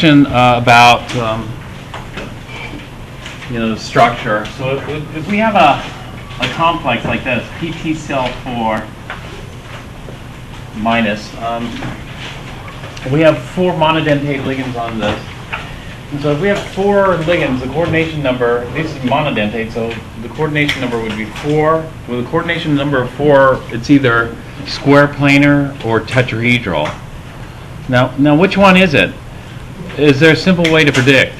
About the structure. So if we have a complex like this, pt cell 4 minus, we have 4 monodentate ligands on this. And so if we have 4 ligands, the coordination number, this is monodentate, so the coordination number would be 4. With a coordination number of 4, it's either square planar or tetrahedral. Now which one is it? Is there a simple way to predict?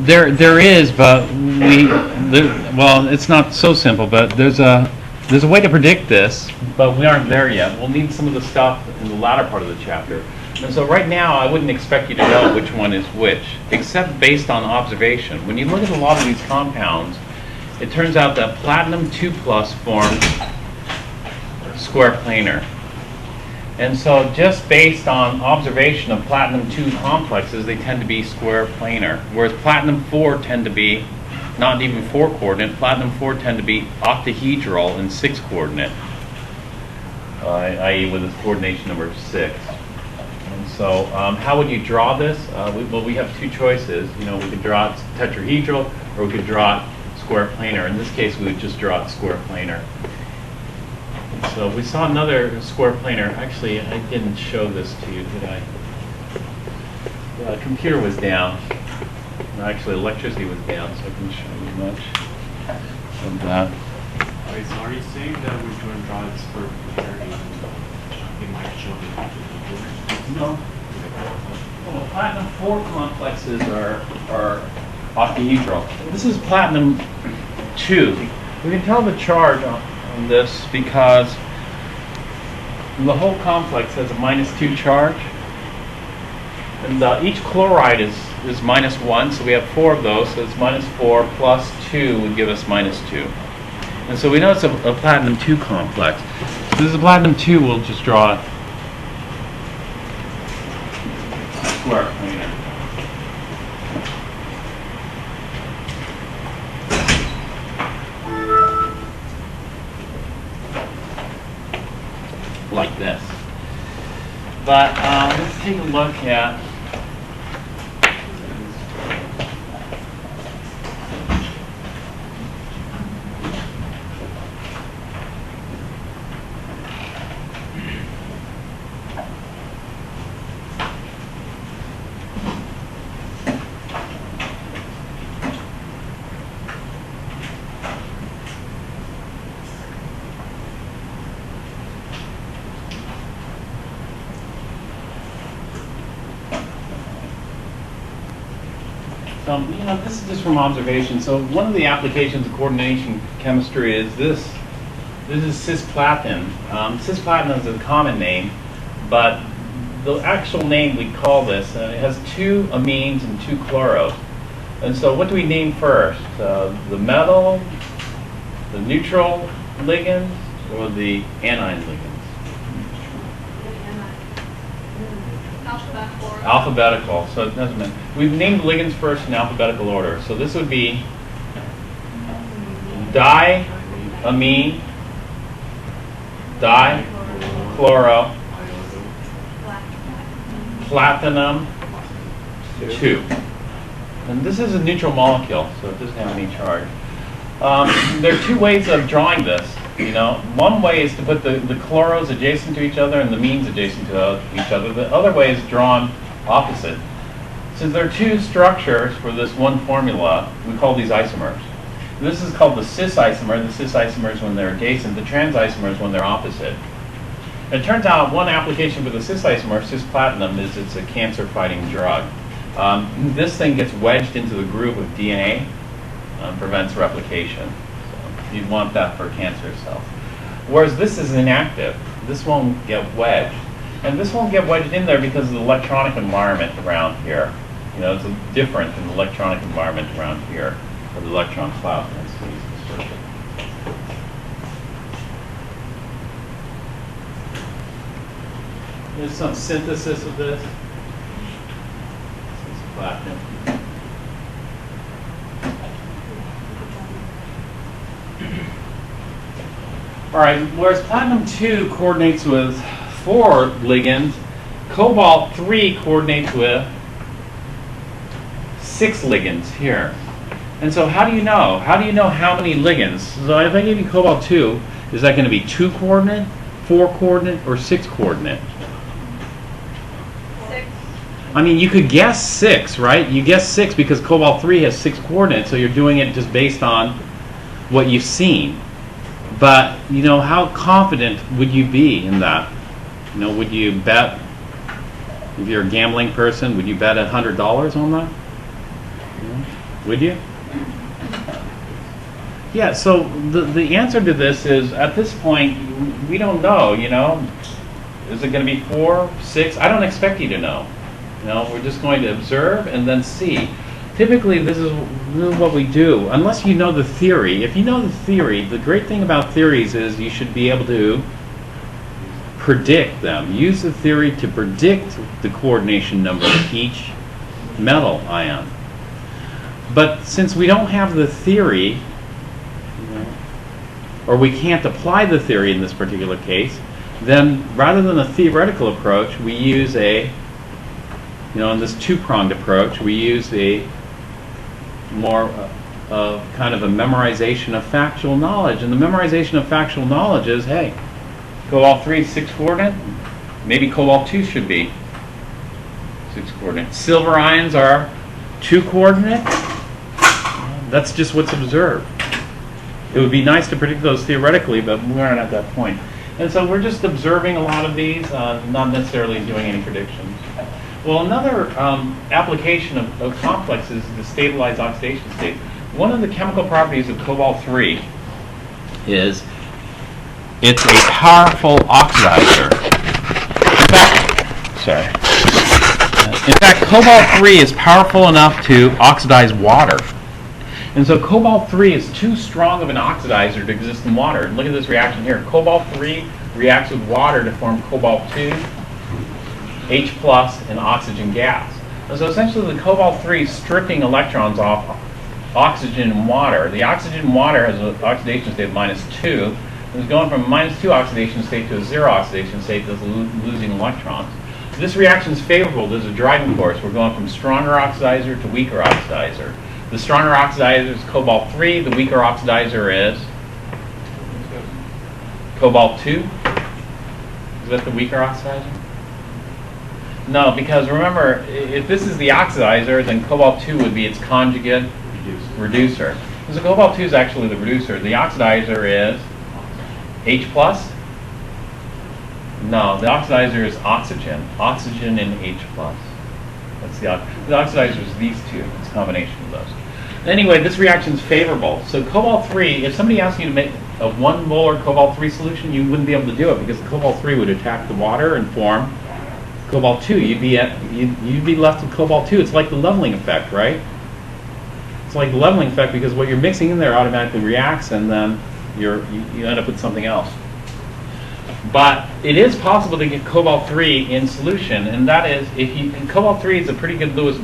There is, but well, it's not so simple. But there's a way to predict this, but we aren't there yet. We'll need some of the stuff in the latter part of the chapter. And so right now, I wouldn't expect you to know which one is which, except based on observation. When you look at a lot of these compounds, it turns out that platinum 2+ forms square planar. And so just based on observation of platinum 2 complexes, they tend to be square planar. Whereas platinum 4 tend to be not even 4 coordinate. Platinum 4 tend to be octahedral and 6 coordinate, i.e. with its coordination number 6. And so how would you draw this? We have 2 choices. We could draw it tetrahedral or we could draw it square planar. In this case, we would just draw it square planar. So we saw another square planar. Actually, I didn't show this to you, did I? The computer was down. Actually, electricity was down, so I couldn't show you much of that. Wait, so are you saying that we're going to draw it square planar and it might show the computer? No. Well, platinum 4 complexes are octahedral. This is platinum 2. We can tell the charge on this because the whole complex has a -2 charge, and each chloride is -1, so we have 4 of those, so it's -4 plus 2 would give us -2. And so we know it's a platinum 2 complex. So this is a platinum 2, we'll just draw it square planar. Like this. But let's take a look at this is just from observation. So one of the applications of coordination chemistry is this. This is cisplatin. Cisplatin is a common name, but the actual name we call this, it has 2 amines and 2 chloros. And so what do we name first? The metal, the neutral ligands, or the anion ligands? Alphabetical, so it doesn't matter. We've named ligands first in alphabetical order. So this would be diamine, dichloro, platinum 2. And this is a neutral molecule, so it doesn't have any charge. There are 2 ways of drawing this. One way is to put the chloros adjacent to each other and the amines adjacent to each other. The other way is drawn opposite. Since there are 2 structures for this one formula, we call these isomers. This is called the cis isomer. The cis isomers when they're adjacent, the trans isomers when they're opposite. And it turns out one application for the cis isomer, cisplatinum, is it's a cancer-fighting drug. This thing gets wedged into the groove of DNA, prevents replication. So you'd want that for cancer cells. Whereas this is inactive. This won't get wedged. And this won't get wedged in there because of the electronic environment around here. It's different than the electronic environment around here, or the electron cloud. There's some synthesis of this. This is platinum. All right, whereas platinum 2 coordinates with 4 ligands, cobalt-3 coordinates with 6 ligands here. And so how do you know? How do you know how many ligands? So if I give you cobalt-2, is that going to be 2 coordinate, 4 coordinate, or 6 coordinate? 6. I mean, you could guess 6, right? You guess 6 because cobalt-3 has 6 coordinates, so you're doing it just based on what you've seen. But, you know, how confident would you be in that? You know, would you bet, if you're a gambling person, would you bet $100 on that? Would you? Yeah, so the answer to this is, at this point, we don't know, you know. Is it going to be 4, 6? I don't expect you to know. You know, we're just going to observe and then see. Typically, this is what we do, unless you know the theory. If you know the theory, the great thing about theories is you should be able to predict them. Use the theory to predict the coordination number of each metal ion. But since we don't have the theory, or we can't apply the theory in this particular case, then rather than a theoretical approach, we use a, you know, in this two-pronged approach, we use a more kind of a memorization of factual knowledge. And the memorization of factual knowledge is, hey, cobalt-3 is 6 coordinate, maybe cobalt-2 should be 6 coordinate. Silver ions are 2 coordinate. That's just what's observed. It would be nice to predict those theoretically, but we aren't at that point. And so we're just observing a lot of these, not necessarily doing any predictions. Well, another application of complexes is the stabilized oxidation state. One of the chemical properties of cobalt-3 is it's a powerful oxidizer. In fact, cobalt-3 is powerful enough to oxidize water. And so cobalt-3 is too strong of an oxidizer to exist in water. Look at this reaction here. Cobalt-3 reacts with water to form cobalt-2, H+, and oxygen gas. And so essentially the cobalt-3 is stripping electrons off oxygen and water. The oxygen in water has an oxidation state of -2. It's going from a -2 oxidation state to a 0 oxidation state that's losing electrons. This reaction is favorable. There's a driving force. We're going from stronger oxidizer to weaker oxidizer. The stronger oxidizer is cobalt-3. The weaker oxidizer is cobalt-2. Is that the weaker oxidizer? No, because remember, if this is the oxidizer, then cobalt-2 would be its conjugate reducer. So cobalt-2 is actually the reducer. The oxidizer is H+. No, the oxidizer is oxygen. Oxygen and H+. That's the oxidizer is these two. It's a combination of those. Anyway, this reaction is favorable. So cobalt-3, if somebody asked you to make a 1 molar cobalt-3 solution, you wouldn't be able to do it because the cobalt-3 would attack the water and form cobalt-2. You'd be left with cobalt-2. It's like the leveling effect, right? It's like the leveling effect because what you're mixing in there automatically reacts, and then you end up with something else. But it is possible to get cobalt-3 in solution, and that is cobalt-3 is a pretty good Lewis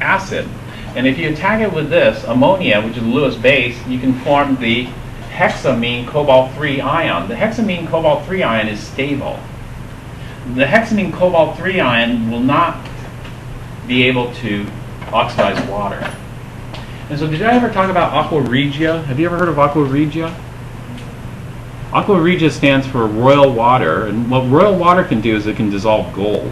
acid. And if you attack it with this, ammonia, which is a Lewis base, you can form the hexamine cobalt-3 ion. The hexamine cobalt-3 ion is stable. The hexamine cobalt-3 ion will not be able to oxidize water. And so did I ever talk about aqua regia? Have you ever heard of aqua regia? Aqua regia stands for royal water, and what royal water can do is it can dissolve gold.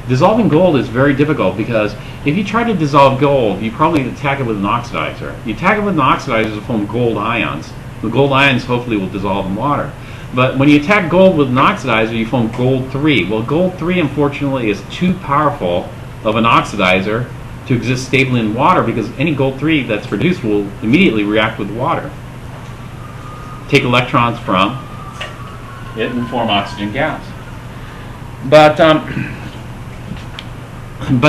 Dissolving gold is very difficult because if you try to dissolve gold, you probably attack it with an oxidizer. You attack it with an oxidizer to form gold ions. The gold ions hopefully will dissolve in water. But when you attack gold with an oxidizer, you form gold-3. Well, gold-3 unfortunately is too powerful of an oxidizer to exist stably in water because any gold-3 that's produced will immediately react with water. Take electrons from it and form oxygen gas. But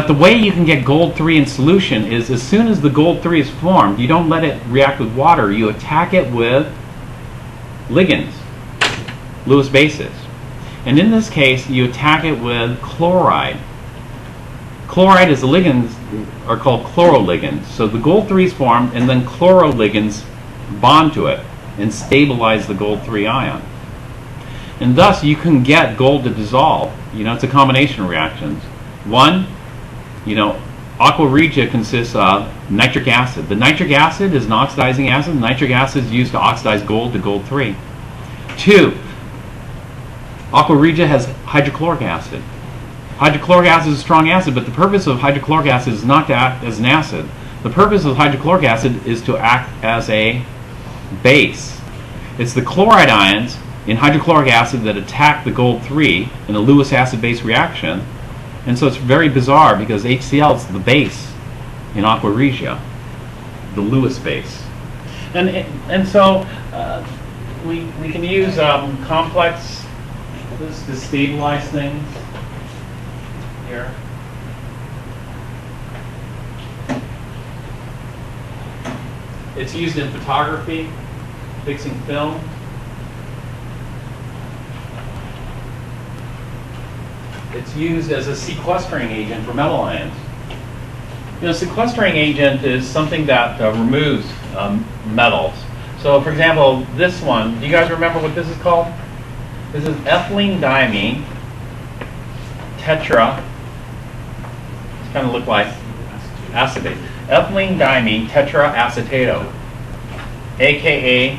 the way you can get gold-3 in solution is as soon as the gold-3 is formed, you don't let it react with water. You attack it with ligands, Lewis bases. And in this case, you attack it with chloride. Chloride is the ligands are called chloroligands. So the gold-3 is formed, and then chloroligands bond to it and stabilize the gold-3 ion. And thus, you can get gold to dissolve. It's a combination of reactions. One, aqua regia consists of nitric acid. The nitric acid is an oxidizing acid. The nitric acid is used to oxidize gold to gold 3. 2, aqua regia has hydrochloric acid. Hydrochloric acid is a strong acid, but the purpose of hydrochloric acid is not to act as an acid. The purpose of hydrochloric acid is to act as a base. It's the chloride ions in hydrochloric acid that attack the gold 3 in a Lewis acid-base reaction. And so it's very bizarre because HCl is the base in aqua regia, the Lewis base. And so we can use complex this to stabilize things here. It's used in photography, fixing film. It's used as a sequestering agent for metal ions. Sequestering agent is something that removes metals. So, for example, this one, do you guys remember what this is called? This is ethylene diamine tetra. It's kind of look like acetate. Ethylene diamine tetraacetato, aka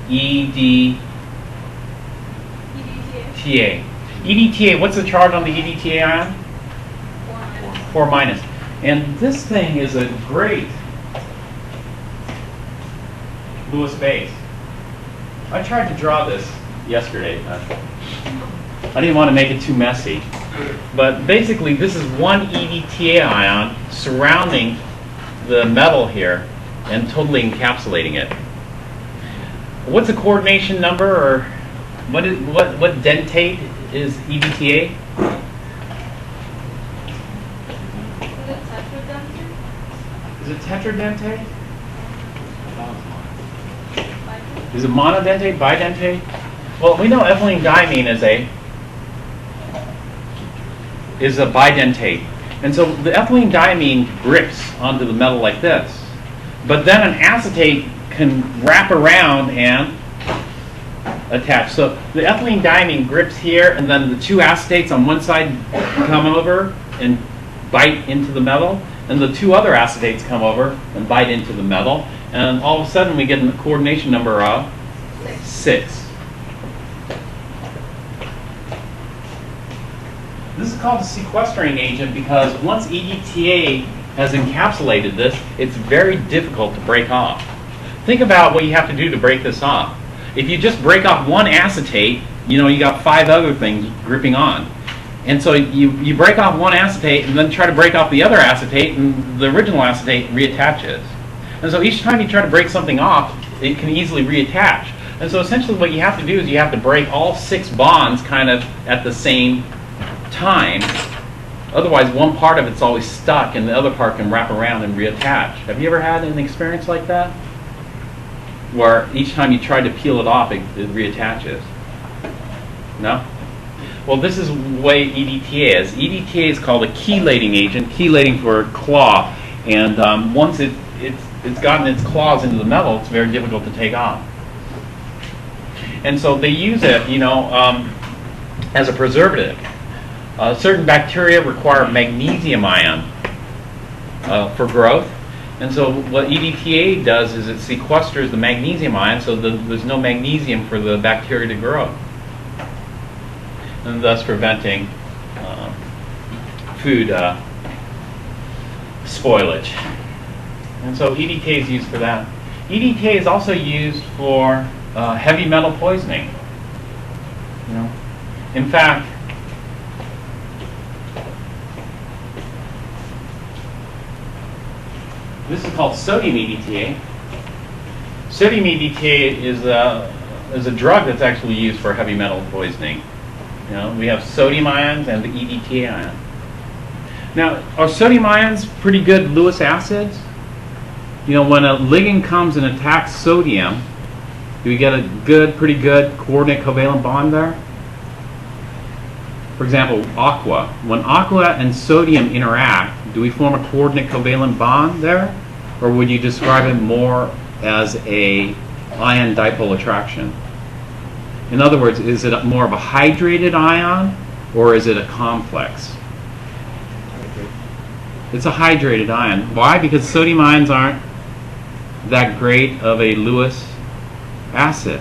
EDTA. EDTA, what's the charge on the EDTA ion? 4 minus. And this thing is a great Lewis base. I tried to draw this yesterday. I didn't want to make it too messy. But basically, this is one EDTA ion surrounding the metal here and totally encapsulating it. What's the coordination number, or what dentate is EDTA? Is it tetradentate? Is it monodentate, bidentate? Well, we know ethylene diamine is a bidentate. And so the ethylene diamine grips onto the metal like this. But then an acetate can wrap around and attach. So the ethylene diamine grips here, and then the two acetates on one side come over and bite into the metal, and the two other acetates come over and bite into the metal, and all of a sudden we get a coordination number of 6. This is called a sequestering agent because once EDTA has encapsulated this, it's very difficult to break off. Think about what you have to do to break this off. If you just break off one acetate, you got 5 other things gripping on. And so you break off one acetate and then try to break off the other acetate, and the original acetate reattaches. And so each time you try to break something off, it can easily reattach. And so essentially what you have to do is you have to break all 6 bonds kind of at the same time. Otherwise, one part of it's always stuck and the other part can wrap around and reattach. Have you ever had an experience like that? Where each time you try to peel it off, it reattaches? No? Well, this is the way EDTA is. EDTA is called a chelating agent, chelating for claw. And once it's gotten its claws into the metal, it's very difficult to take off. And so they use it, as a preservative. Certain bacteria require magnesium ion for growth. And so what EDTA does is it sequesters the magnesium ion so that there's no magnesium for the bacteria to grow, and thus preventing food spoilage. And so EDTA is used for that. EDTA is also used for heavy metal poisoning. In fact, this is called sodium EDTA. Sodium EDTA is a drug that's actually used for heavy metal poisoning. We have sodium ions and the EDTA ion. Now, are sodium ions pretty good Lewis acids? When a ligand comes and attacks sodium, do we get a pretty good coordinate covalent bond there? For example, aqua. When aqua and sodium interact, do we form a coordinate covalent bond there? Or would you describe it more as a ion dipole attraction. In other words, is it more of a hydrated ion or is it a complex? It's a hydrated ion. Why? Because sodium ions aren't that great of a Lewis acid.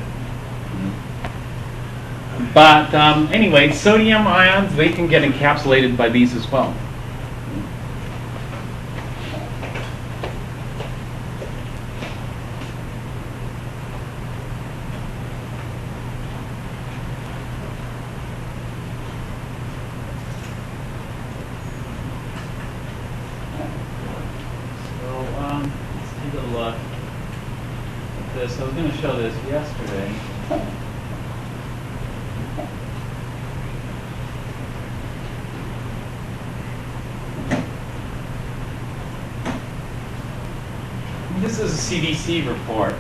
But anyway, sodium ions, they can get encapsulated by these as well. I was going to show this yesterday. This is a CDC report.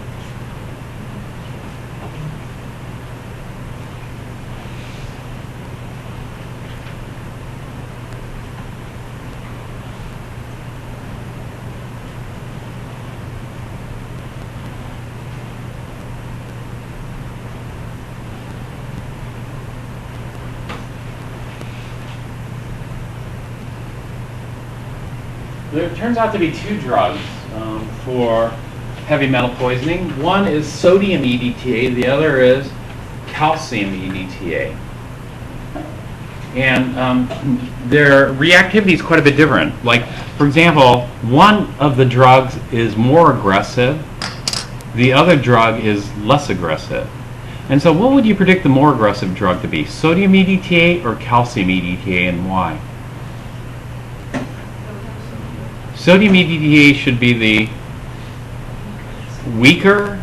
There turns out to be two drugs for heavy metal poisoning. One is sodium EDTA, the other is calcium EDTA. And their reactivity is quite a bit different. Like, for example, one of the drugs is more aggressive, the other drug is less aggressive. And so what would you predict the more aggressive drug to be? Sodium EDTA or calcium EDTA, and why? Sodium EDTA should be the weaker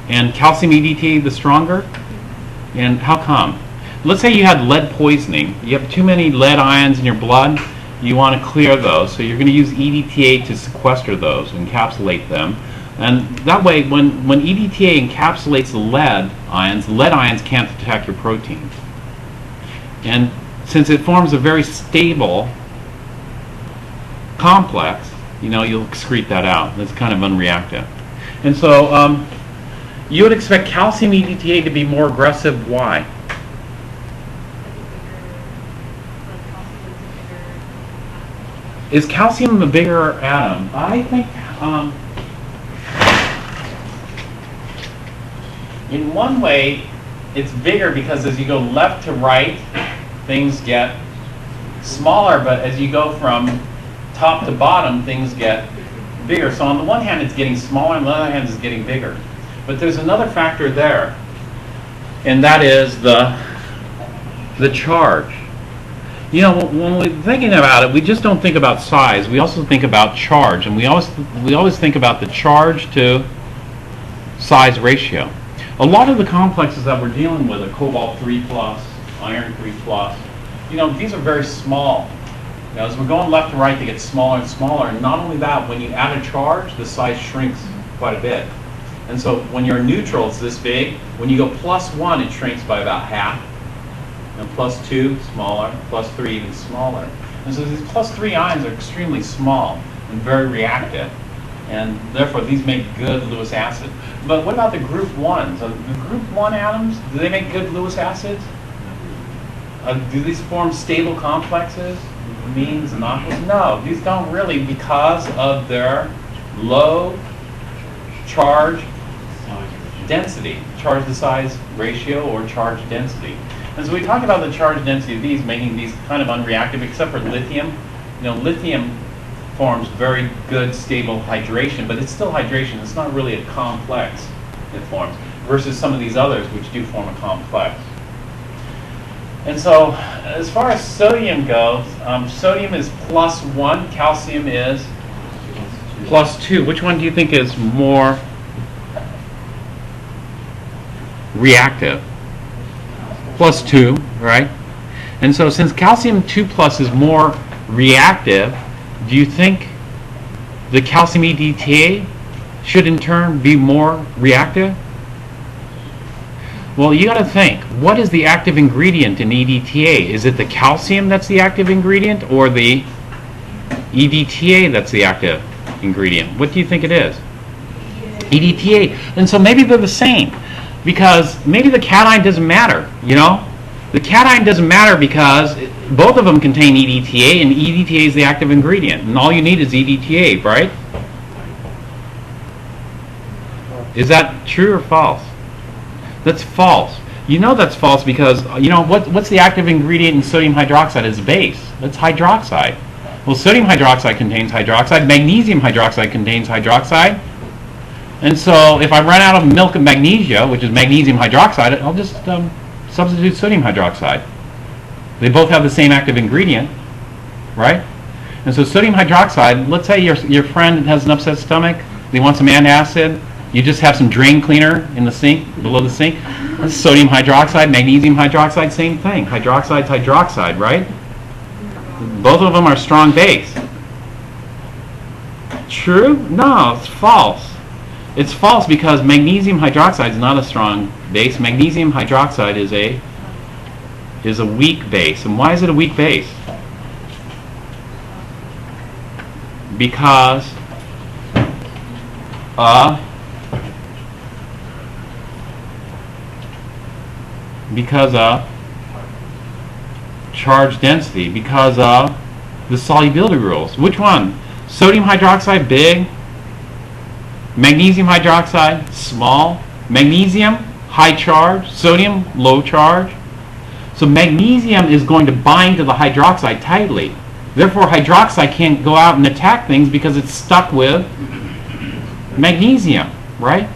and calcium EDTA the stronger. And how come? Let's say you had lead poisoning. You have too many lead ions in your blood. You want to clear those. So you're going to use EDTA to sequester those, encapsulate them. And that way, when EDTA encapsulates the lead ions can't attack your protein. And since it forms a very stable complex, you'll excrete that out. That's kind of unreactive. And so you would expect calcium EDTA to be more aggressive. Why? Is calcium a bigger atom? I think in one way it's bigger because as you go left to right, things get smaller, but as you go from top to bottom, things get bigger. So on the one hand, it's getting smaller, on the other hand, it's getting bigger. But there's another factor there, and that is the charge. When we're thinking about it, we just don't think about size. We also think about charge, and we always think about the charge to size ratio. A lot of the complexes that we're dealing with are cobalt 3+, iron 3+. These are very small. As we're going left to right, they get smaller and smaller. And not only that, when you add a charge, the size shrinks quite a bit. And so when you're neutral, it's this big. When you go +1, it shrinks by about half. And +2, smaller. +3, even smaller. And so these +3 ions are extremely small and very reactive. And therefore, these make good Lewis acid. But what about the group 1s? The group 1 atoms, do they make good Lewis acids? Do these form stable complexes? Means and aqueous? No, these don't really, because of their low charge density, charge to size ratio or charge density. And so we talk about the charge density of these, making these kind of unreactive, except for lithium. Lithium forms very good stable hydration, but it's still hydration. It's not really a complex it forms, versus some of these others which do form a complex. And so, as far as sodium goes, sodium is +1, calcium is +2. Which one do you think is more reactive? +2, right? And so, since calcium 2+ is more reactive, do you think the calcium EDTA should in turn be more reactive? Well, you got to think, what is the active ingredient in EDTA? Is it the calcium that's the active ingredient or the EDTA that's the active ingredient? What do you think it is? EDTA. And so maybe they're the same, because maybe the cation doesn't matter, you know? The cation doesn't matter because both of them contain EDTA, and EDTA is the active ingredient, and all you need is EDTA, right? Is that true or false? That's false. You know that's false because, you know, what's the active ingredient in sodium hydroxide as a base? That's hydroxide. Well, sodium hydroxide contains hydroxide. Magnesium hydroxide contains hydroxide. And so if I run out of milk and magnesia, which is magnesium hydroxide, I'll just substitute sodium hydroxide. They both have the same active ingredient, right? And so sodium hydroxide, let's say your friend has an upset stomach, they want some antacid, you just have some drain cleaner in the sink, below the sink. That's sodium hydroxide, magnesium hydroxide, same thing. Hydroxide's hydroxide, right? Both of them are strong base. True? No, it's false. It's false because magnesium hydroxide is not a strong base. Magnesium hydroxide is a weak base. And why is it a weak base? Because of charge density, because of the solubility rules. Which one? Sodium hydroxide, big. Magnesium hydroxide, small. Magnesium, high charge. Sodium, low charge. So magnesium is going to bind to the hydroxide tightly. Therefore, hydroxide can't go out and attack things because it's stuck with magnesium, right?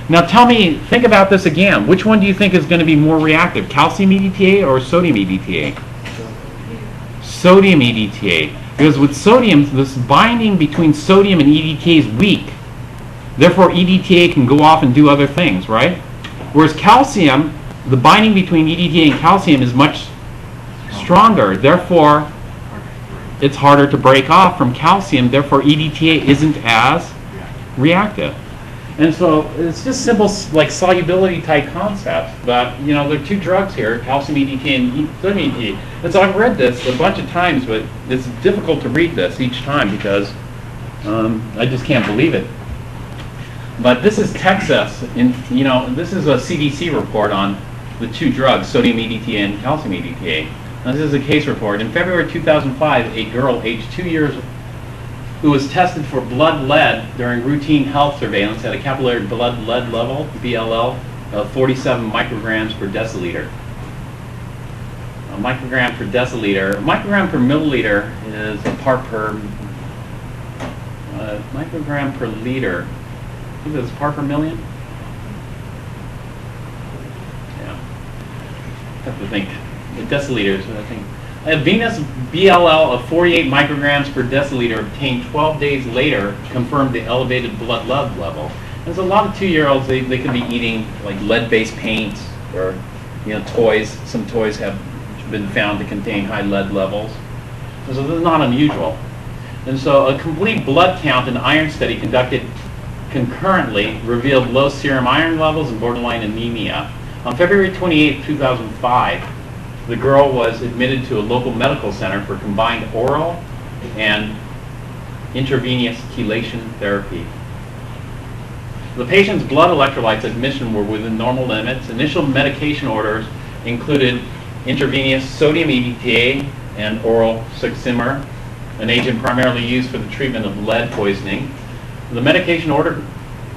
Now tell me, think about this again. Which one do you think is going to be more reactive, calcium EDTA or sodium EDTA? Sodium EDTA. Because with sodium, this binding between sodium and EDTA is weak. Therefore, EDTA can go off and do other things, right? Whereas calcium, the binding between EDTA and calcium is much stronger. Therefore, it's harder to break off from calcium. Therefore, EDTA isn't as reactive. And so it's just simple, like, solubility type concepts. But, you know, there are two drugs here, calcium EDTA and sodium EDTA. And so I've read this a bunch of times, but it's difficult to read this each time because I just can't believe it. But this is Texas, you know, this is a CDC report on the two drugs, sodium EDTA and calcium EDTA. Now, this is a case report. In February 2005, a girl aged 2 years who was tested for blood lead during routine health surveillance had a capillary blood lead level, BLL, of 47 micrograms per deciliter. A microgram per deciliter. A microgram per milliliter is a part per microgram per liter. I think it's part per million. Yeah. I have to think. The deciliters, I think. A venous BLL of 48 micrograms per deciliter obtained 12 days later confirmed the elevated blood lead level. There's a lot of 2-year-olds, they could be eating like lead-based paints or, you know, toys. Some toys have been found to contain high lead levels. And so this is not unusual. And so a complete blood count and iron study conducted concurrently revealed low serum iron levels and borderline anemia. On February 28, 2005, the girl was admitted to a local medical center for combined oral and intravenous chelation therapy. The patient's blood electrolytes at admission were within normal limits. Initial medication orders included intravenous sodium EDTA and oral succimer, an agent primarily used for the treatment of lead poisoning. The medication order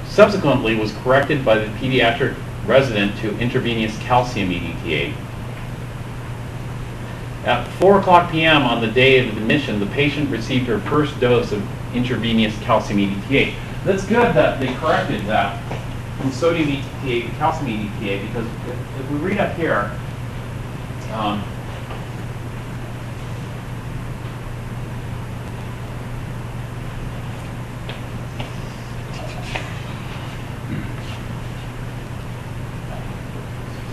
subsequently was corrected by the pediatric resident to intravenous calcium EDTA. At 4:00 p.m. on the day of admission, the patient received her first dose of intravenous calcium EDTA. That's good that they corrected that from sodium EDTA to calcium EDTA, because if we read up here,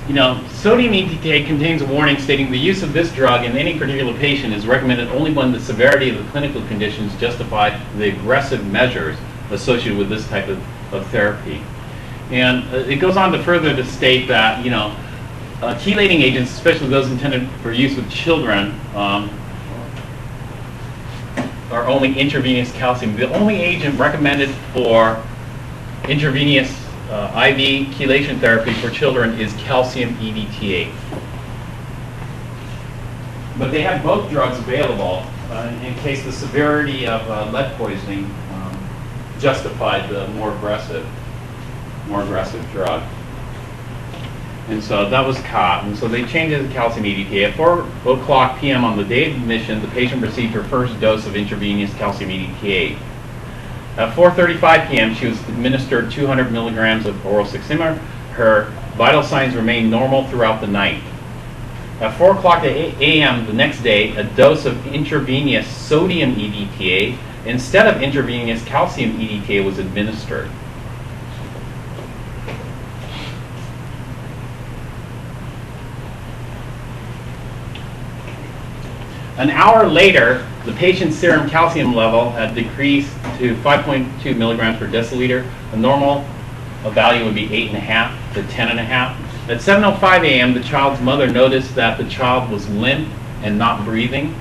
you know, sodium EDTA contains a warning stating the use of this drug in any particular patient is recommended only when the severity of the clinical conditions justify the aggressive measures associated with this type of therapy. And it goes on to further to state that, you know, chelating agents, especially those intended for use with children, are only intravenous calcium. The only agent recommended for intravenous IV chelation therapy for children is calcium EDTA. But they have both drugs available in case the severity of lead poisoning justified the more aggressive drug. And so that was caught, and so they changed it to calcium EDTA. At 4:00 p.m. on the day of admission, the patient received her first dose of intravenous calcium EDTA. At 4:35 p.m., she was administered 200 milligrams of oral Succimer. Her vital signs remained normal throughout the night. At 4:00 a.m. the next day, a dose of intravenous sodium EDTA instead of intravenous calcium EDTA was administered. An hour later, the patient's serum calcium level had decreased to 5.2 milligrams per deciliter. The normal value would be 8.5 to 10.5. At 7:05 a.m., the child's mother noticed that the child was limp and not breathing.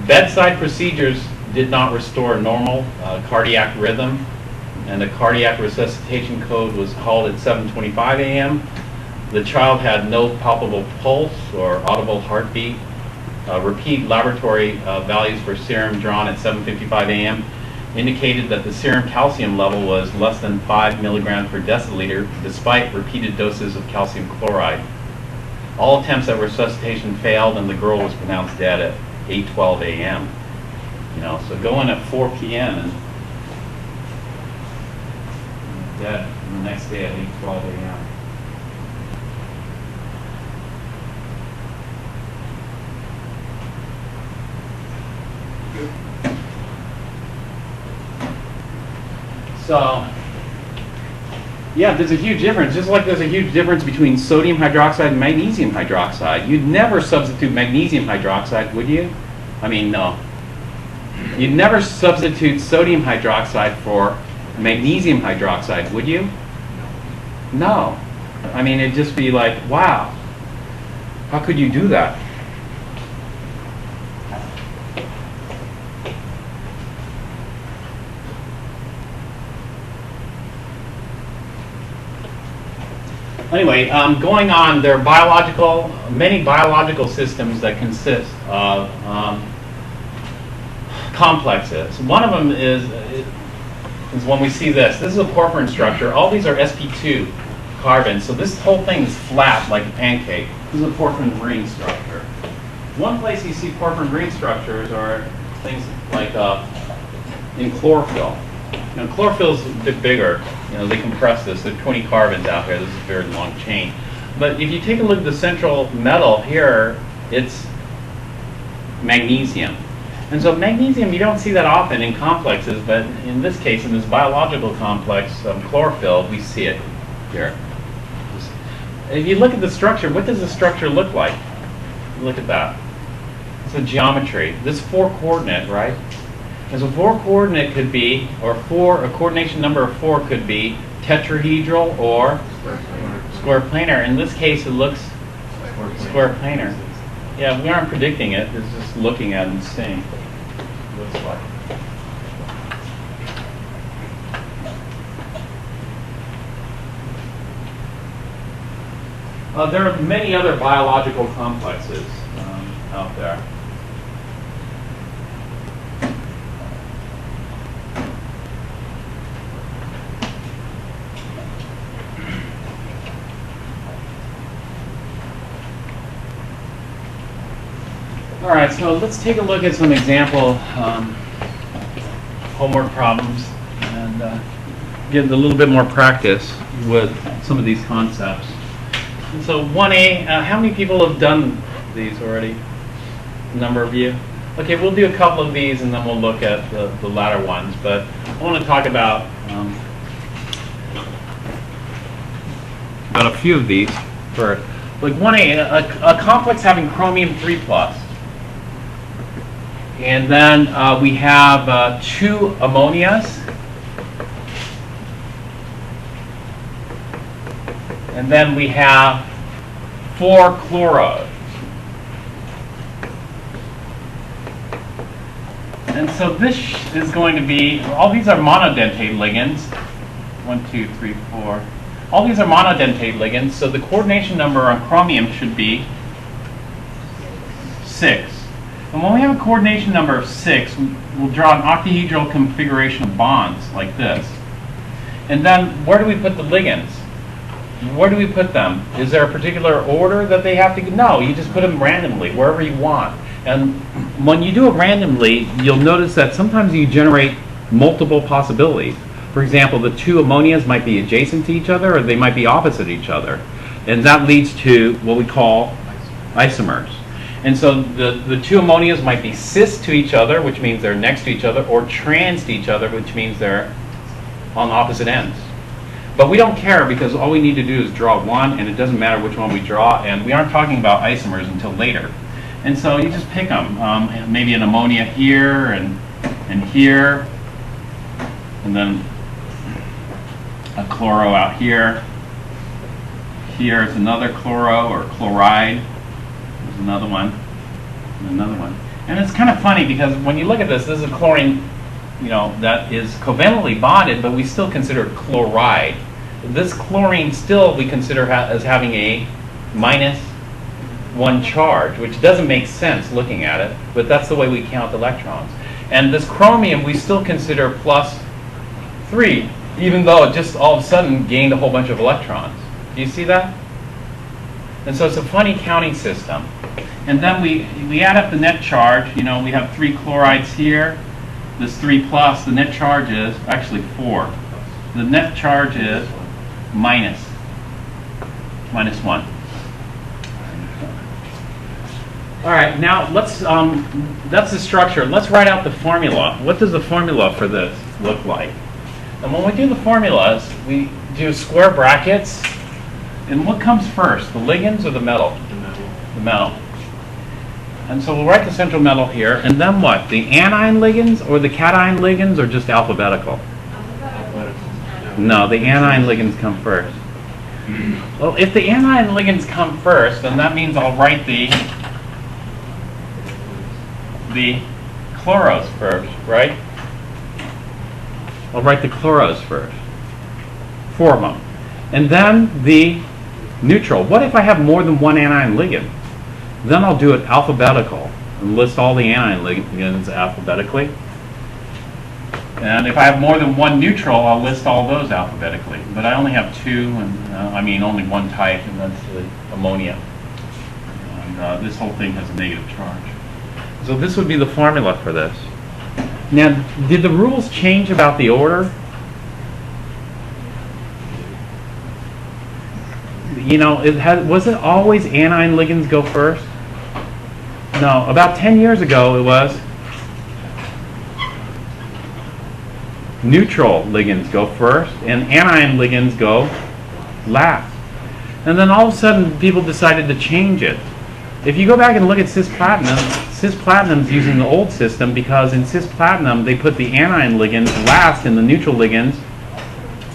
Bedside procedures did not restore normal cardiac rhythm, and the cardiac resuscitation code was called at 7:25 a.m. The child had no palpable pulse or audible heartbeat. Repeat laboratory values for serum drawn at 7:55 a.m. indicated that the serum calcium level was less than 5 milligrams per deciliter despite repeated doses of calcium chloride. All attempts at resuscitation failed and the girl was pronounced dead at 8:12 a.m. So go in at 4 p.m. and dead the next day at 8:12 a.m. So, yeah, there's a huge difference. Just like there's a huge difference between sodium hydroxide and magnesium hydroxide. You'd never substitute magnesium hydroxide, would you? I mean, no. You'd never substitute sodium hydroxide for magnesium hydroxide, would you? No. I mean, it'd just be like, wow, how could you do that? Anyway, going on, there are many biological systems that consist of complexes. One of them is when we see this. This is a porphyrin structure. All these are sp2 carbons, so this whole thing is flat like a pancake. This is a porphyrin ring structure. One place you see porphyrin ring structures are things like in chlorophyll. Chlorophyll is a bit bigger. They compress this. There are 20 carbons out here. This is a very long chain. But if you take a look at the central metal here, it's magnesium. And so magnesium, you don't see that often in complexes, but in this case, in this biological complex of chlorophyll, we see it here. If you look at the structure, what does the structure look like? Look at that. It's a geometry. This 4-coordinate, right? And so 4-coordinate could be, or a coordination number of 4 could be tetrahedral or square planar. In this case, it looks square planar. Yeah, we aren't predicting it. It's just looking at it and seeing what it looks like. There are many other biological complexes out there. All right, so let's take a look at some example homework problems and get a little bit more practice with some of these concepts. And so 1A, how many people have done these already? A number of you? Okay, we'll do a couple of these and then we'll look at the latter ones. But I want to talk about a few of these. For like 1A, a complex having chromium 3+. And then we have 2 ammonias. And then we have 4 chlorides. And so this is going to be, all these are monodentate ligands. 1, 2, 3, 4. All these are monodentate ligands, so the coordination number on chromium should be 6. And when we have a coordination number of 6, we'll draw an octahedral configuration of bonds like this. And then where do we put the ligands? Where do we put them? Is there a particular order that they have to go? No, you just put them randomly, wherever you want. And when you do it randomly, you'll notice that sometimes you generate multiple possibilities. For example, the two ammonias might be adjacent to each other, or they might be opposite each other. And that leads to what we call isomers. And so the two ammonias might be cis to each other, which means they're next to each other, or trans to each other, which means they're on opposite ends. But we don't care, because all we need to do is draw one, and it doesn't matter which one we draw, and we aren't talking about isomers until later. And so you just pick them. Maybe an ammonia here and here, and then a chloro out here. Here's another chloro or chloride. There's another one, and another one. And it's kind of funny, because when you look at this is a chlorine, that is covalently bonded, but we still consider it chloride. This chlorine still we consider as having a -1 charge, which doesn't make sense looking at it, but that's the way we count electrons. And this chromium we still consider +3, even though it just all of a sudden gained a whole bunch of electrons. Do you see that? And so it's a funny counting system. And then we add up the net charge. We have 3 chlorides here. This 3+, the net charge is actually 4. The net charge is -1. All right, now let's, that's the structure. Let's write out the formula. What does the formula for this look like? And when we do the formulas, we do square brackets. And what comes first, the ligands or the metal? The metal. The metal. And so we'll write the central metal here, and then what? The anion ligands or the cation ligands, or just alphabetical? No, the anion ligands come first. Well, if the anion ligands come first, then that means I'll write the chloros first, right? I'll write the chloros first. 4 of them. And then the neutral. What if I have more than one anion ligand? Then I'll do it alphabetical and list all the anion ligands alphabetically. And if I have more than one neutral, I'll list all those alphabetically. But I only have 2, and only one type, and that's the ammonia. And this whole thing has a negative charge. So this would be the formula for this. Now, did the rules change about the order? Was it always anion ligands go first? No, about 10 years ago it was neutral ligands go first and anion ligands go last. And then all of a sudden people decided to change it. If you go back and look at cisplatinum's using the old system, because in cisplatinum they put the anion ligands last and the neutral ligands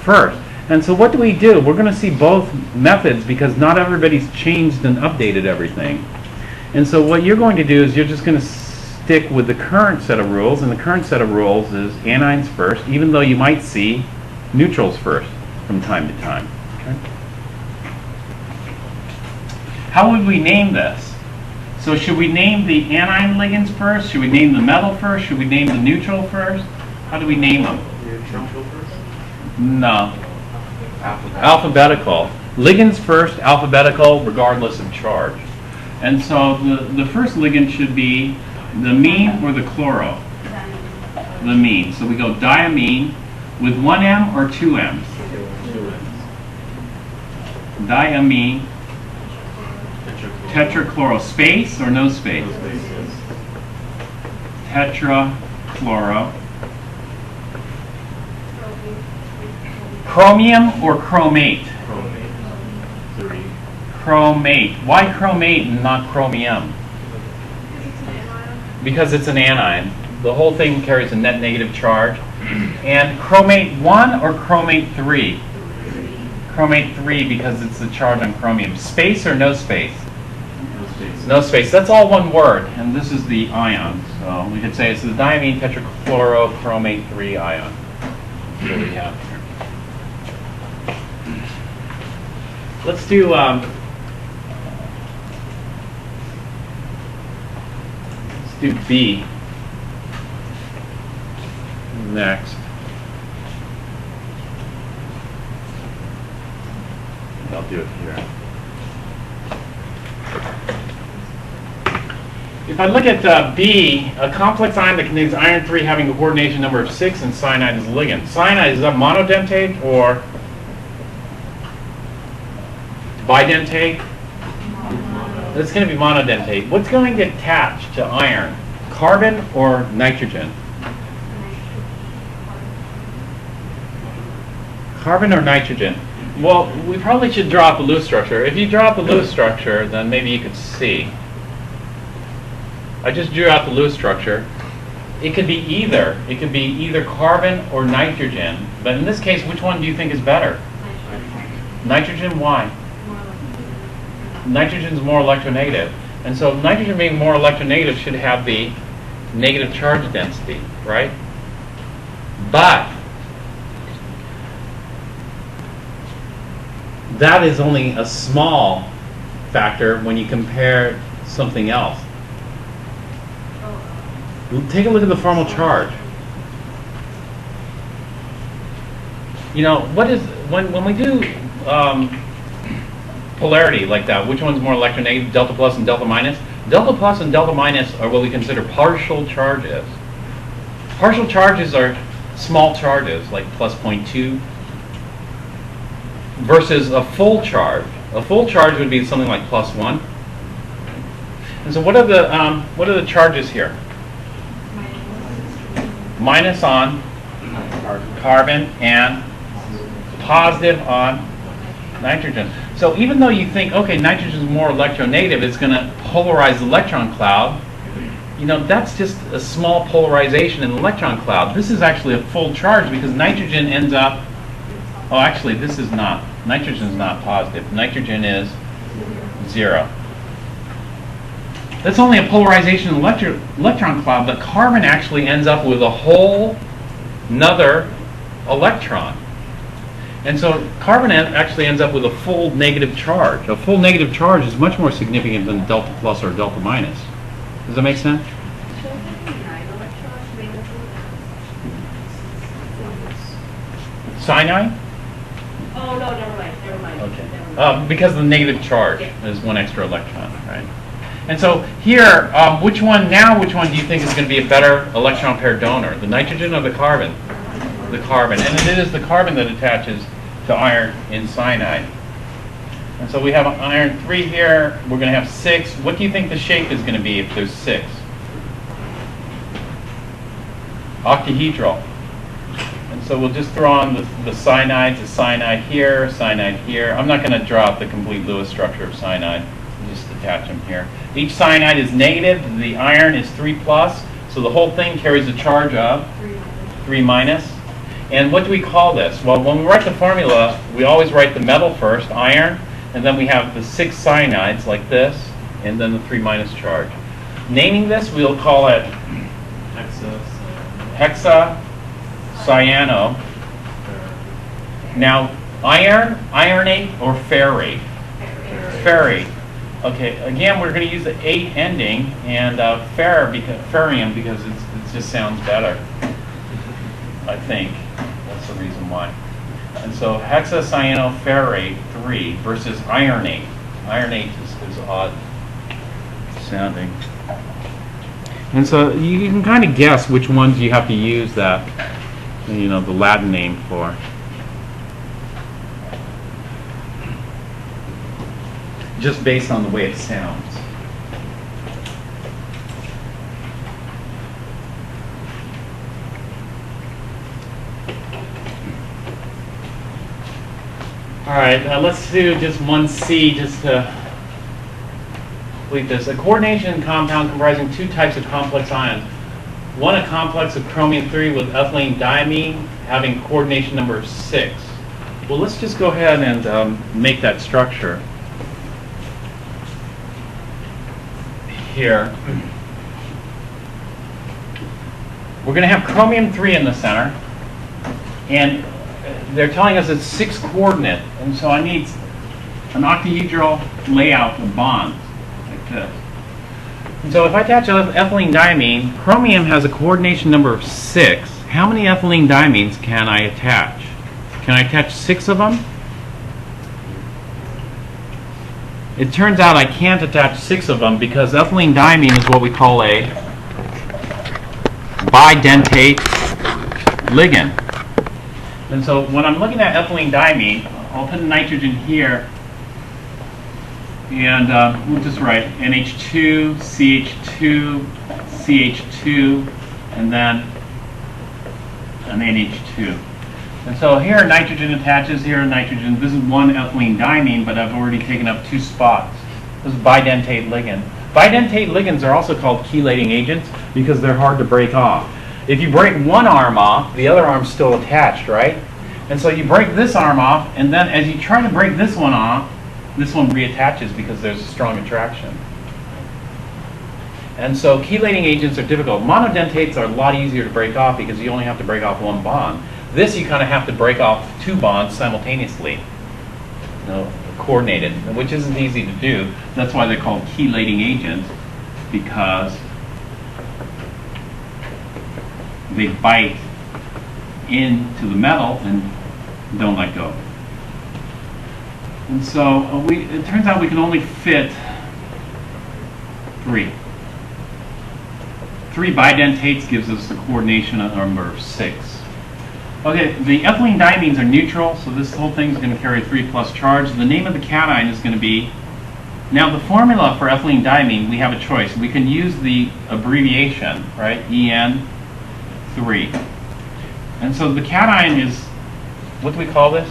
first. And so what do? We're going to see both methods, because not everybody's changed and updated everything. And so what you're going to do is you're just going to stick with the current set of rules, and the current set of rules is anions first, even though you might see neutrals first from time to time. Okay? How would we name this? So should we name the anion ligands first? Should we name the metal first? Should we name the neutral first? How do we name them? Neutral first? No. Alphabetical. Ligands first, alphabetical, regardless of charge. And so the first ligand should be the amine or the chloro. The amine. So we go diamine with 1 M or 2 M's? 2 M's. Diamine. Tetrachloro. Space or no space? No space, yes. Tetrachloro. Chromium or chromate? Chromate. 3. Chromate. Why chromate and not chromium? Because it's an anion. The whole thing carries a net negative charge. And chromate 1 or chromate 3? Chromate 3, because it's the charge on chromium. Space or no space? No space. No space. That's all one word. And this is the ion. So we could say it's the diamine tetrachlorochromate 3 ion. That's what we have here. let's do B next. I'll do it here. If I look at B, a complex ion that contains iron 3 having a coordination number of 6 and cyanide is the ligand. Cyanide, is that monodentate or bidentate? It's going to be monodentate. What's going to attach to iron? Carbon or nitrogen? Carbon or nitrogen? Well, we probably should draw up a Lewis structure. If you draw up a Lewis structure, then maybe you could see. I just drew out the Lewis structure. It could be either. It could be either carbon or nitrogen. But in this case, which one do you think is better? Nitrogen, why? Nitrogen is more electronegative. And so nitrogen being more electronegative should have the negative charge density, right? But that is only a small factor when you compare something else. Take a look at the formal charge. You know, what is when we do polarity like that, which one's more electronegative, delta plus and delta minus? Delta plus and delta minus are what we consider partial charges. Partial charges are small charges, like plus 0.2, versus a full charge. A full charge would be something like plus 1. And so what are the charges here? Minus on carbon and positive on nitrogen. So even though you think, okay, nitrogen is more electronegative, it's going to polarize the electron cloud, you know, that's just a small polarization in the electron cloud. This is actually a full charge because nitrogen ends up, oh, actually, this is not. Nitrogen is not positive. Nitrogen is 0. That's only a polarization in the electron cloud, but carbon actually ends up with a whole another electron. And so carbon actually ends up with a full negative charge. A full negative charge is much more significant than delta plus or delta minus. Does that make sense? Cyanide? Oh, no, never mind, never mind. Okay. Because of the negative charge, there's one extra electron, right? And so here, which one do you think is going to be a better electron pair donor? The nitrogen or the carbon? The carbon. And it is the carbon that attaches to iron in cyanide. And so we have iron 3 here. We're going to have 6. What do you think the shape is going to be if there's 6? Octahedral. And so we'll just throw on the cyanide to cyanide here. I'm not going to draw out the complete Lewis structure of cyanide. Just attach them here. Each cyanide is negative. The iron is 3 plus. So the whole thing carries a charge of 3 minus. And what do we call this? Well, when we write the formula, we always write the metal first, iron, and then we have the 6 cyanides like this, and then the 3 minus charge. Naming this, we'll call it hexacyano. Now, iron, ironate, or ferrate? Ferrate. Okay, again, we're going to use the 8 ending, and ferrium because it just sounds better, I think. That's the reason why. And so hexacyanoferrate 3 versus ironate. Ironate is odd sounding. And so you can kind of guess which ones you have to use that, you know, the Latin name for. Just based on the way it sounds. All right, let's do just 1C just to complete this. A coordination compound comprising 2 types of complex ions. One, a complex of chromium 3 with ethylene diamine having coordination number 6. Well, let's just go ahead and make that structure here. We're going to have chromium 3 in the center, and they're telling us it's 6 coordinate, and so I need an octahedral layout of bonds, like this. And so if I attach ethylene diamine, chromium has a coordination number of 6. How many ethylene diamines can I attach? Can I attach 6 of them? It turns out I can't attach 6 of them because ethylene diamine is what we call a bidentate ligand. And so when I'm looking at ethylene diamine, I'll put nitrogen here, and we'll just write NH2, CH2, CH2, and then an NH2. And so here nitrogen attaches, here nitrogen. This is one ethylene diamine, but I've already taken up 2 spots. This is bidentate ligand. Bidentate ligands are also called chelating agents because they're hard to break off. If you break one arm off, the other arm's still attached, right? And so you break this arm off, and then as you try to break this one off, this one reattaches because there's a strong attraction. And so chelating agents are difficult. Monodentates are a lot easier to break off because you only have to break off one bond. This you kind of have to break off 2 bonds simultaneously, coordinated, which isn't easy to do. That's why they're called chelating agents, because they bite into the metal and don't let go. And so it turns out we can only fit 3. 3 bidentates gives us the coordination number of 6. Okay, the ethylene diamines are neutral, so this whole thing is going to carry a 3+ charge. The name of the cation is going to be, now the formula for ethylene diamine, we have a choice. We can use the abbreviation, right, EN3. And so the cation is, what do we call this?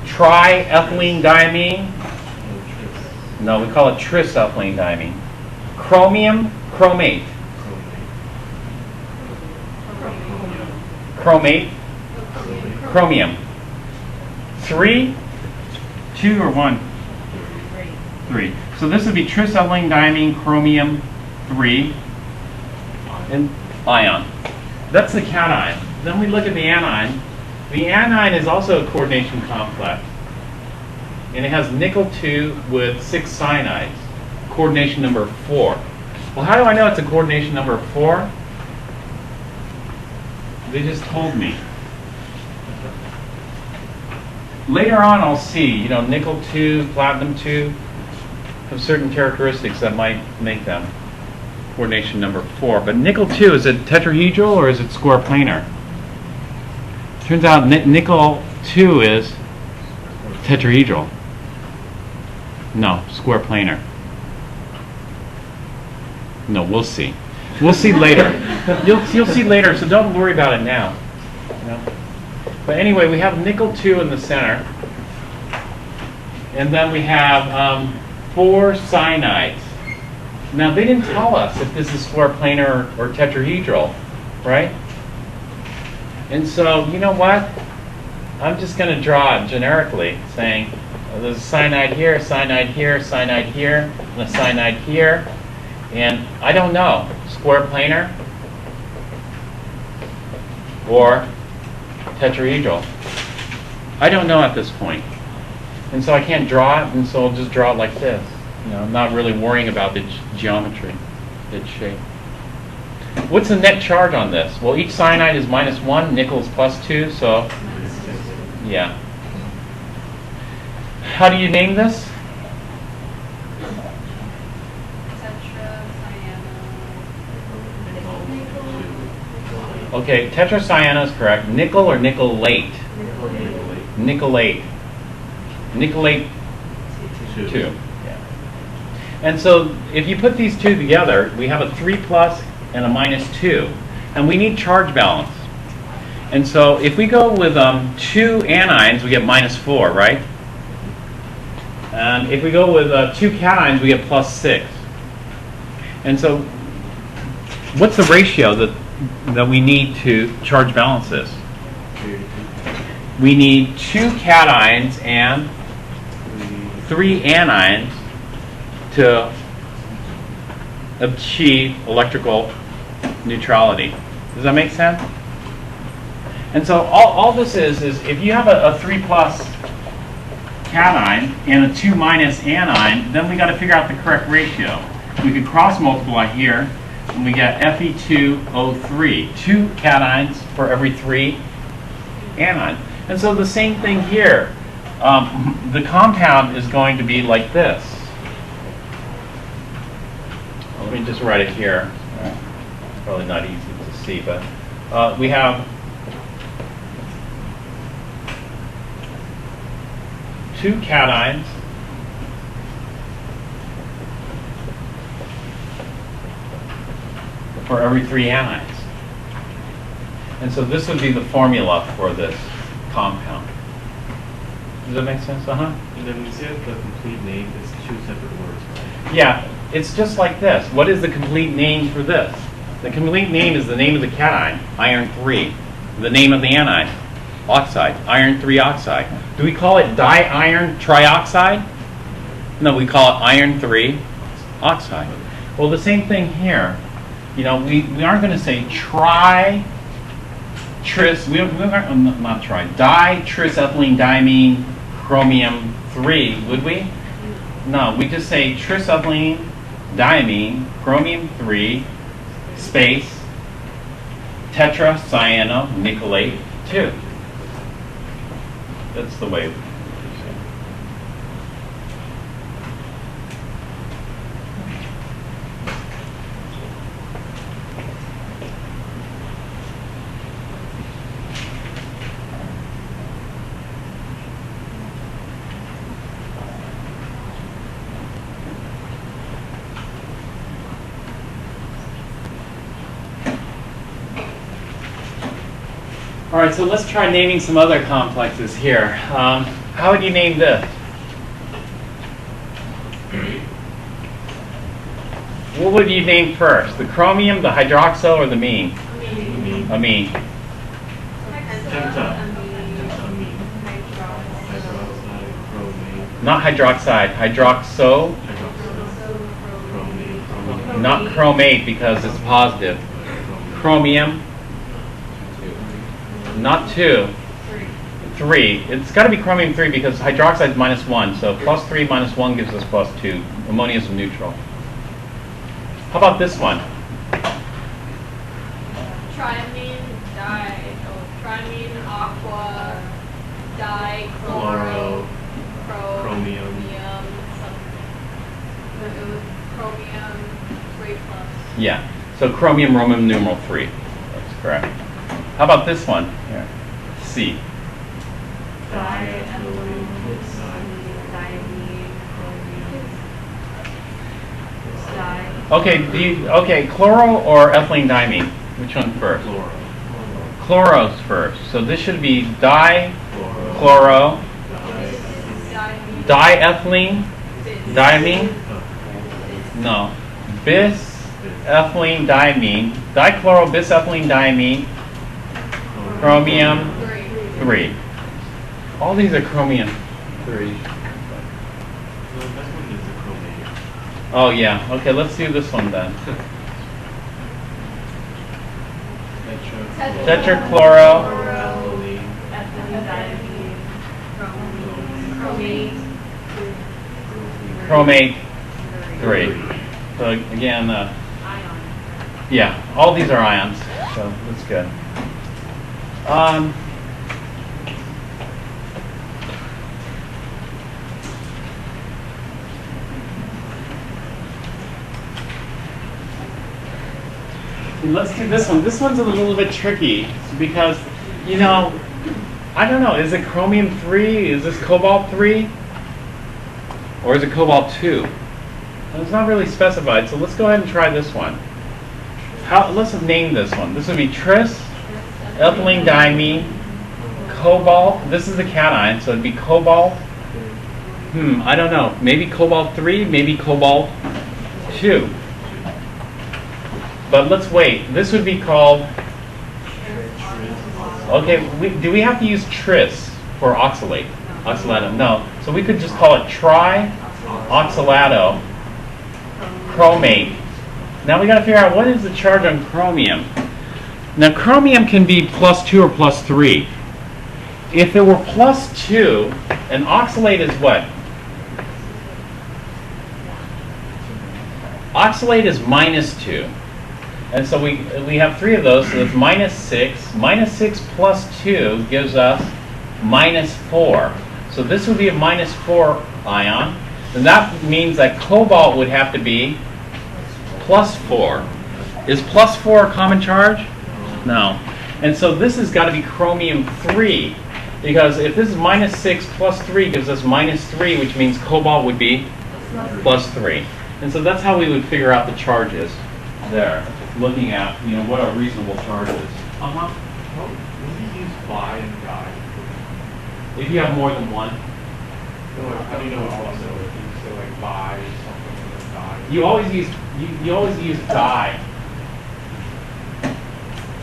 Triethylene diamine? No, we call it trisethylene diamine. Chromium chromate. Chromate. Chromium. 3, 2, or 1? 3. So this would be trisethylene diamine chromium 3 and ion. That's the cation. Then we look at the anion. The anion is also a coordination complex. And it has nickel 2 with 6 cyanides. Coordination number 4. Well, how do I know it's a coordination number 4? They just told me. Later on I'll see, nickel 2, platinum 2 have certain characteristics that might make them coordination number 4. But nickel 2, is it tetrahedral or is it square planar? Turns out nickel 2 is tetrahedral. No, square planar. No, we'll see. We'll see later. You'll see later, so don't worry about it now. But anyway, we have nickel 2 in the center. And then we have 4 cyanides. Now, they didn't tell us if this is square planar or tetrahedral, right? And so, you know what? I'm just going to draw it generically, saying there's a cyanide here, cyanide here, cyanide here, and a cyanide here. And I don't know, square planar or tetrahedral. I don't know at this point. And so I can't draw it, and so I'll just draw it like this. I'm not really worrying about the geometry, its shape. What's the net charge on this? Well, each cyanide is -1, nickel is +2, so yeah. How do you name this? Okay, tetracyano is correct. Nickel or nickelate? Nickelate. Nickelate 2. Yeah. And so if you put these 2 together, we have a 3+ and a -2. And we need charge balance. And so if we go with 2 anions, we get -4, right? And if we go with 2 cations, we get +6. And so what's the ratio that we need to charge balance this? We need 2 cations and 3 anions to achieve electrical neutrality. Does that make sense? And so all this is if you have a 3+ cation and a 2 minus anion, then we got to figure out the correct ratio. We could cross multiply here, and we get Fe2O3, 2 cations for every 3 anions. And so the same thing here. The compound is going to be like this. Well, let me just write it here. It's probably not easy to see, but we have 2 cations for every 3 anions. And so this would be the formula for this compound. Does that make sense? Uh-huh. And then you said the complete name is 2 separate words, right? Yeah, it's just like this. What is the complete name for this? The complete name is the name of the cation, iron 3. The name of the anion, oxide, iron 3 oxide. Do we call it diiron trioxide? No, we call it iron 3 oxide. Well, the same thing here. You know, we aren't going to say ditrisethylene diamine chromium 3, would we? No, we just say trisethylene diamine chromium 3 space tetracyanonickelate 2. That's the way. All right, so let's try naming some other complexes here. How would you name this? What would you name first? The chromium, the hydroxyl, or the amine? Amine. Not hydroxide, hydroxo. Not chromate because it's positive. Chromium. Not 2. 3. It's got to be chromium 3 because hydroxide is -1. So plus 3 minus 1 gives us plus 2. Ammonia is neutral. How about this one? Triamine, triamine, aqua, dichloro, chromium, chromium 3 plus. Yeah. So chromium Roman numeral 3. That's correct. How about this one? Here. C. Okay, chloro or ethylene diamine? Which one first? Chloro's first. So this should be dichloro, diethylene diamine? No. Bis-ethylene diamine, dichloro bis-ethylene diamine, chromium 3. All these are chromium 3. Oh yeah. Okay, let's do this one then. Tetrachloro, chromate 3. So again, yeah, all these are ions. So that's good. Let's do this one. This one's a little bit tricky because, you know, I don't know. Is it chromium 3? Is this cobalt 3? Or is it cobalt 2? It's not really specified, so let's go ahead and try this one. Let's name this one. This would be tris, ethylene diamine, cobalt. This is the cation, so it'd be cobalt. I don't know. Maybe cobalt 3, maybe cobalt 2. But let's wait. This would be called... Okay, do we have to use tris for oxalate? Oxalato? No. So we could just call it tri-oxalato chromate. Now we got to figure out what is the charge on chromium. Now chromium can be +2 or +3. If it were +2, An oxalate is what? Oxalate is -2. And so we have 3 of those, so that's -6. -6 plus 2 gives us -4. So this would be a -4 ion. And that means that cobalt would have to be +4. Is +4 a common charge? No. And so this has got to be chromium 3. Because if this is -6 plus 3 gives us -3, which means cobalt would be +3. And so that's how we would figure out the charges there, looking at what a reasonable charge is. When you use bi and di, If you have more than one, how do you know it's also? If you say like bi something and then di. you always use di,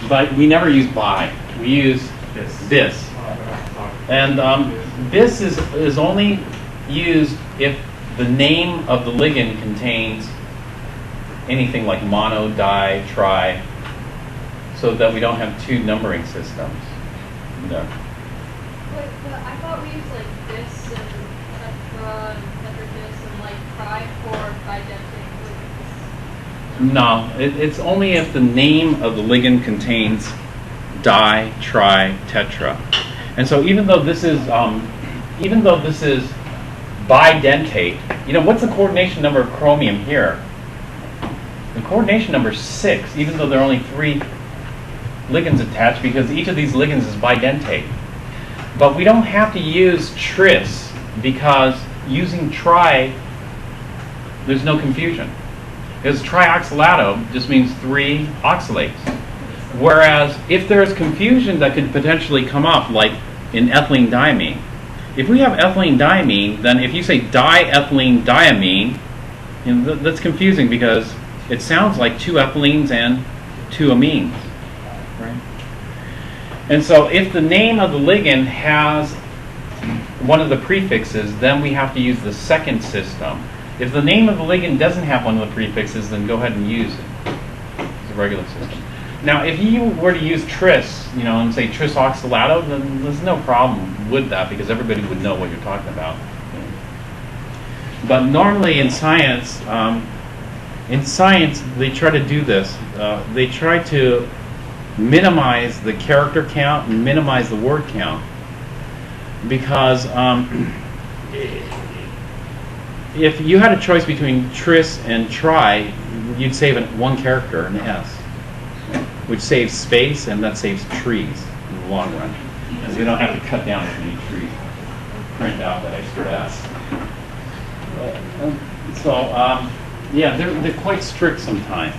but we never use bi. We use this. And this is only used if the name of the ligand contains anything like mono, di, tri, so that we don't have 2 numbering systems. No. Wait, but I thought we used like this and tetra and tetradis and like tri for bidentate ligands. No, it's only if the name of the ligand contains di, tri, tetra. And so even though this is bidentate, what's the coordination number of chromium here? The coordination number is 6, even though there are only 3 ligands attached, because each of these ligands is bidentate. But we don't have to use tris, because using tri, there's no confusion. Because trioxalato just means 3 oxalates. Whereas if there's confusion that could potentially come up, like in ethylene diamine, if we have ethylene diamine, then if you say diethylene diamine, that's confusing because it sounds like 2 ethylenes and 2 amines. Right? And so if the name of the ligand has one of the prefixes, then we have to use the second system. If the name of the ligand doesn't have one of the prefixes, then go ahead and use it. It's a regular system. Now, if you were to use tris, and say tris oxalato, then there's no problem with that because everybody would know what you're talking about. But normally in science, they try to do this. They try to minimize the character count and minimize the word count because if you had a choice between tris and tri, you'd save 1 character, an S, which saves space and that saves trees in the long run. Because you don't have to cut down as many trees, print out that extra S. Yeah, they're quite strict sometimes,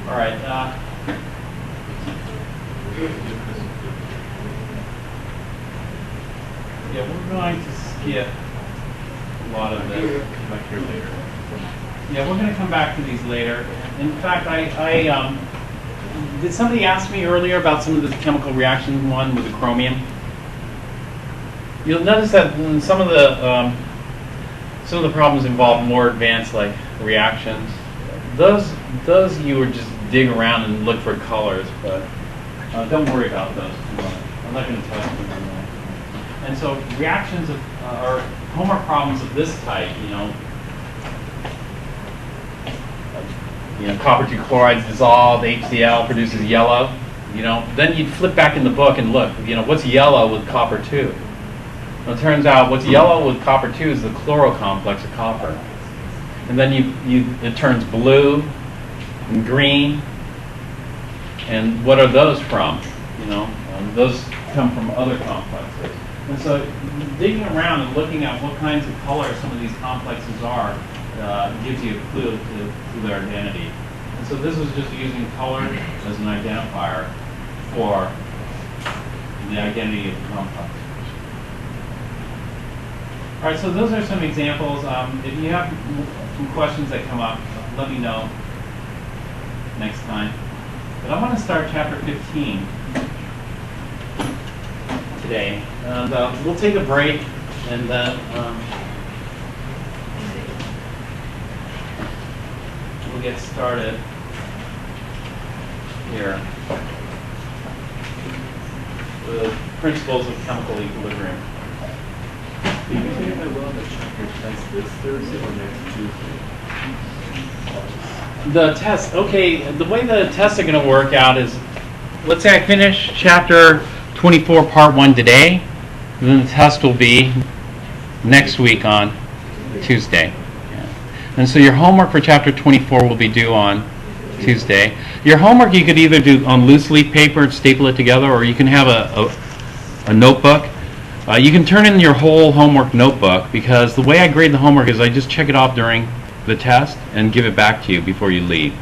All right. Yeah, we're going to skip a lot of this. Come back here later. Yeah, we're going to come back to these later. In fact, did somebody ask me earlier about some of the chemical reaction one with the chromium? You'll notice that some of the problems involve more advanced like reactions. Those you would just dig around and look for colors, but don't worry about those too much. I'm not going to touch them. And so reactions or homework problems of this type, copper 2 chlorides dissolved, HCl produces yellow. Then you'd flip back in the book and look. What's yellow with copper 2? Well, it turns out what's yellow with copper 2 is the chloro complex of copper. And then it turns blue and green. And what are those from? Those come from other complexes. And so digging around and looking at what kinds of colors some of these complexes are gives you a clue to their identity. And so this is just using color as an identifier for the identity of the complex. All right, so those are some examples. If you have some questions that come up, let me know next time. But I want to start chapter 15 today. And we'll take a break and then get started here with principles of chemical equilibrium. Did you say that we're on the chapter test this Thursday or next Tuesday? The test, okay, the way the tests are going to work out is, let's say I finish chapter 24, part 1 today, and then the test will be next week on Tuesday. Yeah. And so your homework for chapter 24 will be due on Tuesday. Your homework you could either do on loose leaf paper and staple it together, or you can have a notebook. You can turn in your whole homework notebook, because the way I grade the homework is I just check it off during the test and give it back to you before you leave.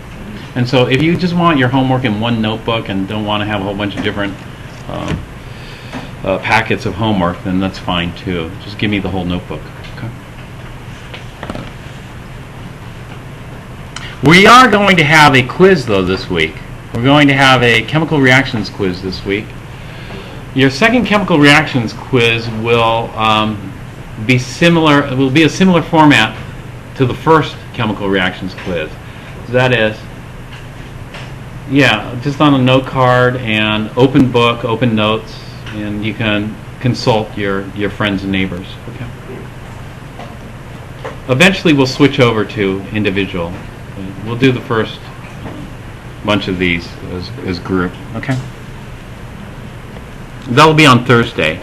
And so if you just want your homework in one notebook and don't want to have a whole bunch of different packets of homework, then that's fine too. Just give me the whole notebook. Okay? We are going to have a quiz though this week. We're going to have a chemical reactions quiz this week. Your second chemical reactions quiz will be similar. It will be a similar format to the first chemical reactions quiz. That is, yeah, just on a note card and open book, open notes, and you can consult your friends and neighbors. Okay. Eventually, we'll switch over to individual. We'll do the first bunch of these as group. Okay. That'll be on Thursday.